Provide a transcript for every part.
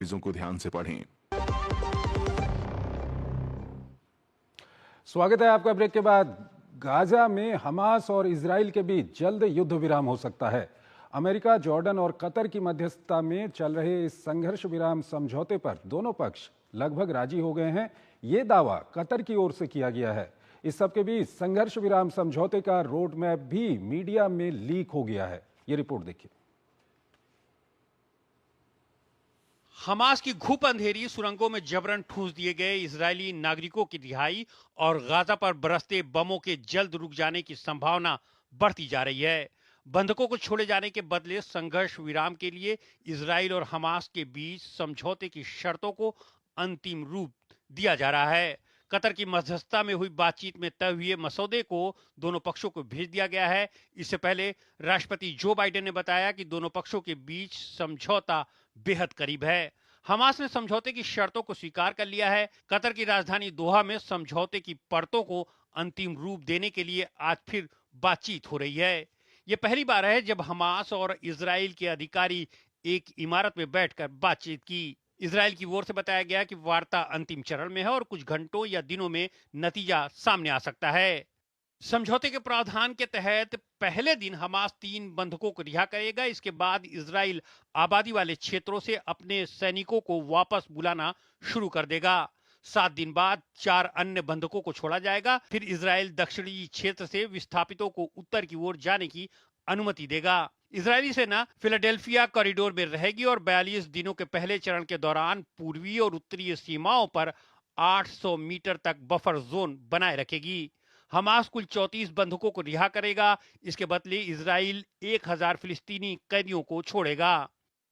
चीजों को ध्यान से पढ़ें। स्वागत है आपका ब्रेक के बाद। गाजा में हमास और इजराइल के बीच जल्द युद्ध विराम हो सकता है। अमेरिका, जॉर्डन और कतर की मध्यस्थता में चल रहे इस संघर्ष विराम समझौते पर दोनों पक्ष लगभग राजी हो गए हैं। ये दावा कतर की ओर से किया गया है। इस सबके बीच संघर्ष विराम समझौते का रोड मैप भी मीडिया में लीक हो गया है। ये रिपोर्ट देखिए। हमास की घुप अंधेरी सुरंगों में जबरन ठूंस दिए गए इजरायली नागरिकों की रिहाई और गाजा पर बरसते बमों के जल्द रुक जाने की संभावना बढ़ती जा रही है। बंधकों को छोड़े जाने के बदले संघर्ष विराम के लिए इजराइल और हमास के बीच समझौते की शर्तों को अंतिम रूप दिया जा रहा है। कतर की मध्यस्थता में हुई बातचीत में तय हुए मसौदे को दोनों पक्षों को भेज दिया गया है। इससे पहले राष्ट्रपति जो बाइडेन ने बताया कि दोनों पक्षों के बीच समझौता बेहद करीब है। हमास ने समझौते की शर्तों को स्वीकार कर लिया है। कतर की राजधानी दोहा में समझौते की परतों को अंतिम रूप देने के लिए आज फिर बातचीत हो रही है। यह पहली बार है जब हमास और इजराइल के अधिकारी एक इमारत में बैठकर बातचीत की। इजराइल की ओर से बताया गया कि वार्ता अंतिम चरण में है और कुछ घंटों या दिनों में नतीजा सामने आ सकता है। समझौते के प्रावधान के तहत पहले दिन हमास 3 बंधकों को रिहा करेगा। इसके बाद इजराइल आबादी वाले क्षेत्रों से अपने सैनिकों को वापस बुलाना शुरू कर देगा। 7 दिन बाद 4 अन्य बंधकों को छोड़ा जाएगा। फिर इजराइल दक्षिणी क्षेत्र से विस्थापितों को उत्तर की ओर जाने की अनुमति देगा। इजरायली सेना फिलाडेल्फिया कॉरिडोर में रहेगी और 42 दिनों के पहले चरण के दौरान पूर्वी और उत्तरी सीमाओं पर 800 मीटर तक बफर जोन बनाए रखेगी। हमास कुल 34 बंधकों को रिहा करेगा। इसके बदले इजराइल 1000 फिलिस्तीनी कैदियों को छोड़ेगा।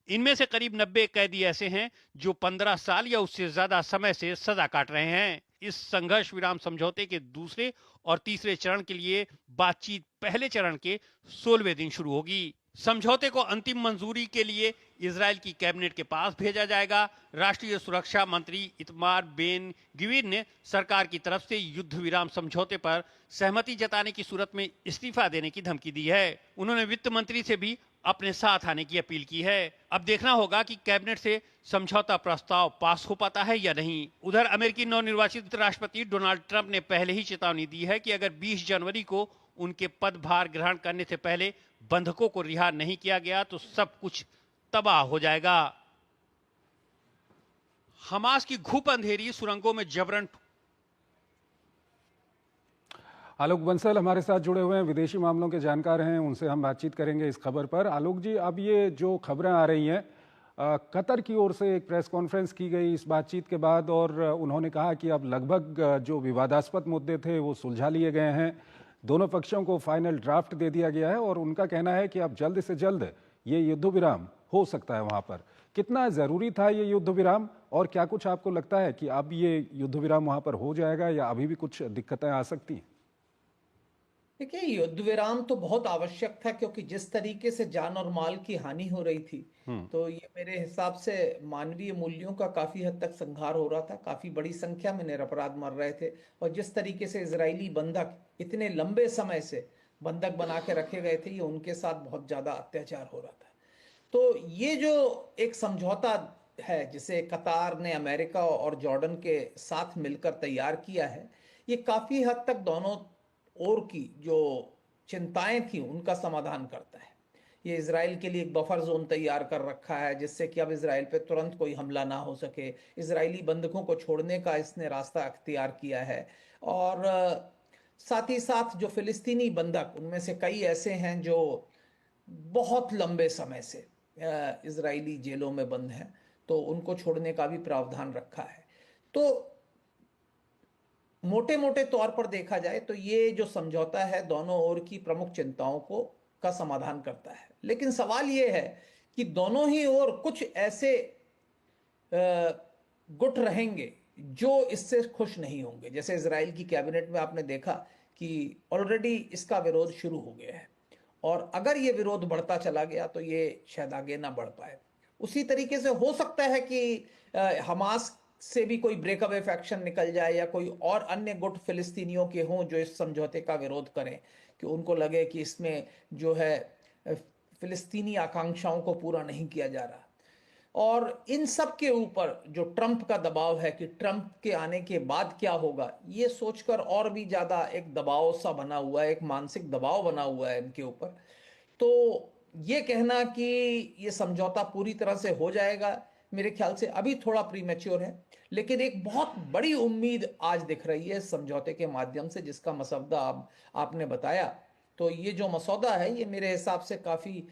इनमें से करीब 90 कैदी ऐसे हैं जो 15 साल या उससे ज्यादा समय से सजा काट रहे हैं। इस संघर्ष विराम समझौते के दूसरे और तीसरे चरण के लिए बातचीत पहले चरण के 16वें दिन शुरू होगी। समझौते को अंतिम मंजूरी के लिए इजराइल की कैबिनेट के पास भेजा जाएगा। राष्ट्रीय सुरक्षा मंत्री इतमार बेन गिविर ने सरकार की तरफ से युद्ध विराम समझौते पर सहमति जताने की सूरत में इस्तीफा देने की धमकी दी है। उन्होंने वित्त मंत्री से भी अपने साथ आने की अपील की है। अब देखना होगा कि कैबिनेट से समझौता प्रस्ताव पास हो पाता है या नहीं। उधर अमेरिकी नवनिर्वाचित राष्ट्रपति डोनाल्ड ट्रंप ने पहले ही चेतावनी दी है कि अगर 20 जनवरी को उनके पदभार ग्रहण करने से पहले बंधकों को रिहा नहीं किया गया तो सब कुछ तबाह हो जाएगा। हमास की घुप अंधेरी सुरंगों में जबरन। आलोक बंसल हमारे साथ जुड़े हुए हैं, विदेशी मामलों के जानकार हैं, उनसे हम बातचीत करेंगे इस खबर पर। आलोक जी, अब ये जो खबरें आ रही हैं, कतर की ओर से एक प्रेस कॉन्फ्रेंस की गई इस बातचीत के बाद और उन्होंने कहा कि अब लगभग जो विवादास्पद मुद्दे थे वो सुलझा लिए गए हैं। दोनों पक्षों को फाइनल ड्राफ्ट दे दिया गया है और उनका कहना है कि अब जल्द से जल्द ये युद्ध विराम हो सकता है। वहां पर कितना जरूरी था ये युद्ध विराम, और क्या कुछ आपको लगता है कि अब ये युद्ध विराम वहां पर हो जाएगा या अभी भी कुछ दिक्कतें आ सकती हैं? देखिए, युद्ध विराम तो बहुत आवश्यक था क्योंकि जिस तरीके से जान और माल की हानि हो रही थी, तो ये मेरे हिसाब से मानवीय मूल्यों का काफी हद तक संहार हो रहा था। काफी बड़ी संख्या में निरपराध मर रहे थे और जिस तरीके से इजरायली बंधक इतने लंबे समय से बंधक बना के रखे गए थे, ये उनके साथ बहुत ज्यादा अत्याचार हो रहा था। तो ये जो एक समझौता है जिसे कतार ने अमेरिका और जॉर्डन के साथ मिलकर तैयार किया है, ये काफी हद तक दोनों ओर की जो चिंताएं थी उनका समाधान करता है। ये इजराइल के लिए एक बफर जोन तैयार कर रखा है जिससे कि अब इजराइल पे तुरंत कोई हमला ना हो सके। इजरायली बंधकों को छोड़ने का इसने रास्ता अख्तियार किया है और साथ ही साथ जो फिलिस्तीनी बंधक, उनमें से कई ऐसे हैं जो बहुत लंबे समय से इजरायली जेलों में बंद हैं, तो उनको छोड़ने का भी प्रावधान रखा है। तो मोटे मोटे तौर पर देखा जाए तो ये जो समझौता है दोनों ओर की प्रमुख चिंताओं को का समाधान करता है। लेकिन सवाल ये है कि दोनों ही ओर कुछ ऐसे गुट रहेंगे जो इससे खुश नहीं होंगे। जैसे इजराइल की कैबिनेट में आपने देखा कि ऑलरेडी इसका विरोध शुरू हो गया है और अगर ये विरोध बढ़ता चला गया तो ये शायद आगे ना बढ़ पाए। उसी तरीके से हो सकता है कि हमास से भी कोई ब्रेकअवे फैक्शन निकल जाए या कोई और अन्य गुट फिलिस्तीनियों के हों जो इस समझौते का विरोध करें, कि उनको लगे कि इसमें जो है फिलिस्तीनी आकांक्षाओं को पूरा नहीं किया जा रहा। और इन सब के ऊपर जो ट्रंप का दबाव है कि ट्रंप के आने के बाद क्या होगा, ये सोचकर और भी ज्यादा एक दबाव सा बना हुआ है, एक मानसिक दबाव बना हुआ है इनके ऊपर। तो ये कहना कि ये समझौता पूरी तरह से हो जाएगा, मेरे ख्याल से अभी थोड़ा प्रीमेच्योर है। लेकिन एक बहुत बड़ी उम्मीद आज दिख रही है इस समझौते के माध्यम से, जिसका मसौदा आपने बताया। तो ये जो मसौदा है ये मेरे हिसाब से काफी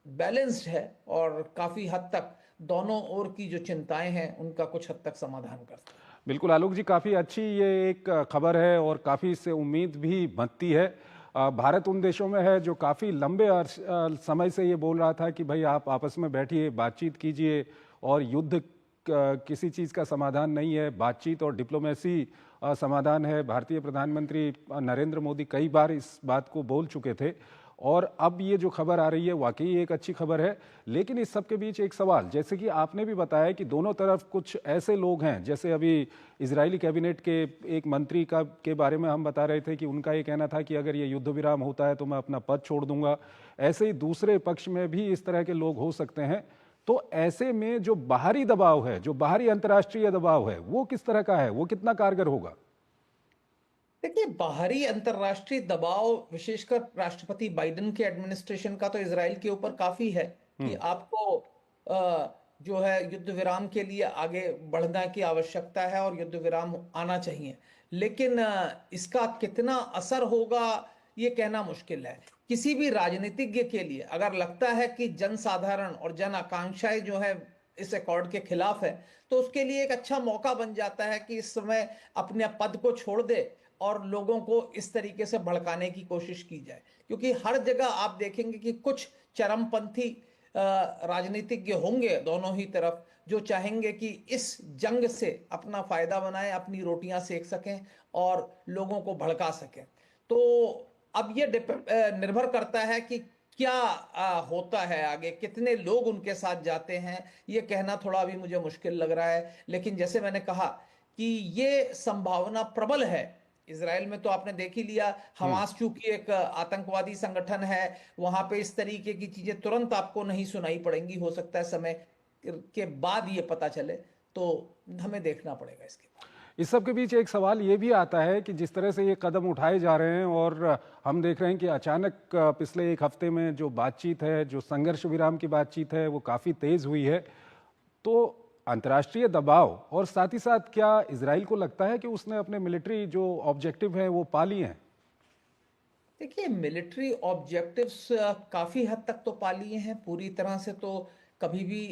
बैलेंस्ड है और काफी हद तक दोनों ओर की जो चिंताएं हैं उनका कुछ हद तक समाधान करता है। बिल्कुल आलोक जी, काफ़ी अच्छी ये एक खबर है और काफ़ी इससे उम्मीद भी बनती है। भारत उन देशों में है जो काफ़ी लंबे समय से ये बोल रहा था कि भाई आप आपस में बैठिए, बातचीत कीजिए, और युद्ध किसी चीज़ का समाधान नहीं है, बातचीत और डिप्लोमेसी समाधान है। भारतीय प्रधानमंत्री नरेंद्र मोदी कई बार इस बात को बोल चुके थे और अब ये जो खबर आ रही है वाकई एक अच्छी खबर है। लेकिन इस सब के बीच एक सवाल, जैसे कि आपने भी बताया कि दोनों तरफ कुछ ऐसे लोग हैं, जैसे अभी इजरायली कैबिनेट के एक मंत्री के बारे में हम बता रहे थे कि उनका ये कहना था कि अगर ये युद्ध विराम होता है तो मैं अपना पद छोड़ दूंगा। ऐसे ही दूसरे पक्ष में भी इस तरह के लोग हो सकते हैं। तो ऐसे में जो बाहरी दबाव है, जो बाहरी अंतर्राष्ट्रीय दबाव है, वो किस तरह का है, वो कितना कारगर होगा? देखिए, बाहरी अंतर्राष्ट्रीय दबाव विशेषकर राष्ट्रपति बाइडेन के एडमिनिस्ट्रेशन का तो इजराइल के ऊपर काफी है कि आपको जो है युद्ध विराम के लिए आगे बढ़ने की आवश्यकता है और युद्ध विराम आना चाहिए। लेकिन इसका कितना असर होगा ये कहना मुश्किल है। किसी भी राजनीतिज्ञ के लिए अगर लगता है कि जनसाधारण और जन आकांक्षाएं जो है इस अकॉर्ड के खिलाफ है, तो उसके लिए एक अच्छा मौका बन जाता है कि इस समय अपने पद को छोड़ दे और लोगों को इस तरीके से भड़काने की कोशिश की जाए। क्योंकि हर जगह आप देखेंगे कि कुछ चरमपंथी राजनीतिज्ञ होंगे दोनों ही तरफ, जो चाहेंगे कि इस जंग से अपना फायदा बनाएं, अपनी रोटियां सेक सकें और लोगों को भड़का सकें। तो अब ये निर्भर करता है कि क्या होता है आगे, कितने लोग उनके साथ जाते हैं, ये कहना थोड़ा अभी मुझे मुश्किल लग रहा है। लेकिन जैसे मैंने कहा कि ये संभावना प्रबल है। इजराइल में तो आपने देख ही लिया, हमास चूंकि एक आतंकवादी संगठन है, वहां पे इस तरीके की चीजें तुरंत आपको नहीं सुनाई पड़ेंगी। हो सकता है समय के बाद ये पता चले, तो हमें देखना पड़ेगा इसके बाद। इस सब के बीच एक सवाल ये भी आता है कि जिस तरह से ये कदम उठाए जा रहे हैं और हम देख रहे हैं कि अचानक पिछले एक हफ्ते में जो बातचीत है, जो संघर्ष विराम की बातचीत है, वो काफ़ी तेज़ हुई है। तो अंतर्राष्ट्रीय दबाव और साथ ही साथ क्या इजराइल को लगता है कि उसने अपने मिलिट्री जो ऑब्जेक्टिव है वो पा लिए हैं? देखिए, मिलिट्री ऑब्जेक्टिव्स काफी हद तक तो पा लिए हैं, पूरी तरह से तो कभी भी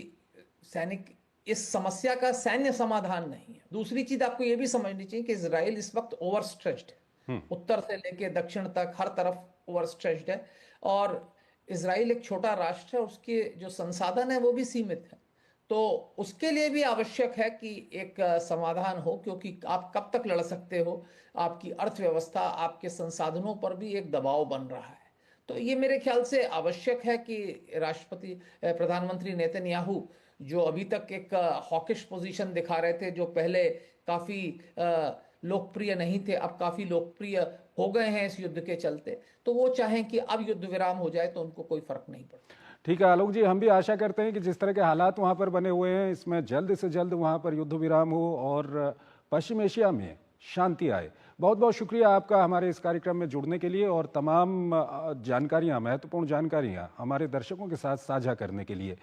सैनिक इस समस्या का सैन्य समाधान नहीं है। दूसरी चीज आपको यह भी समझनी चाहिए कि इजराइल इस वक्त ओवरस्ट्रेच्ड है, उत्तर से लेकर दक्षिण तक हर तरफ ओवरस्ट्रेच्ड है। और इजराइल एक छोटा राष्ट्र है, उसके जो संसाधन है वो भी सीमित है। तो उसके लिए भी आवश्यक है कि एक समाधान हो, क्योंकि आप कब तक लड़ सकते हो, आपकी अर्थव्यवस्था, आपके संसाधनों पर भी एक दबाव बन रहा है। तो ये मेरे ख्याल से आवश्यक है कि प्रधानमंत्री नेतन्याहू, जो अभी तक एक हॉकिश पोजीशन दिखा रहे थे, जो पहले काफी लोकप्रिय नहीं थे, अब काफी लोकप्रिय हो गए हैं इस युद्ध के चलते, तो वो चाहें कि अब युद्ध विराम हो जाए तो उनको कोई फर्क नहीं पड़ता। ठीक है आलोक जी, हम भी आशा करते हैं कि जिस तरह के हालात वहां पर बने हुए हैं, इसमें जल्द से जल्द वहां पर युद्ध विराम हो और पश्चिम एशिया में शांति आए। बहुत बहुत शुक्रिया आपका हमारे इस कार्यक्रम में जुड़ने के लिए और तमाम जानकारियां, महत्वपूर्ण जानकारियां हमारे दर्शकों के साथ साझा करने के लिए।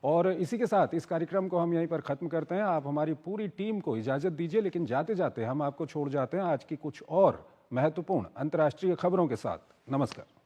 और इसी के साथ इस कार्यक्रम को हम यहीं पर ख़त्म करते हैं। आप हमारी पूरी टीम को इजाज़त दीजिए, लेकिन जाते जाते हम आपको छोड़ जाते हैं आज की कुछ और महत्वपूर्ण अंतर्राष्ट्रीय खबरों के साथ। नमस्कार।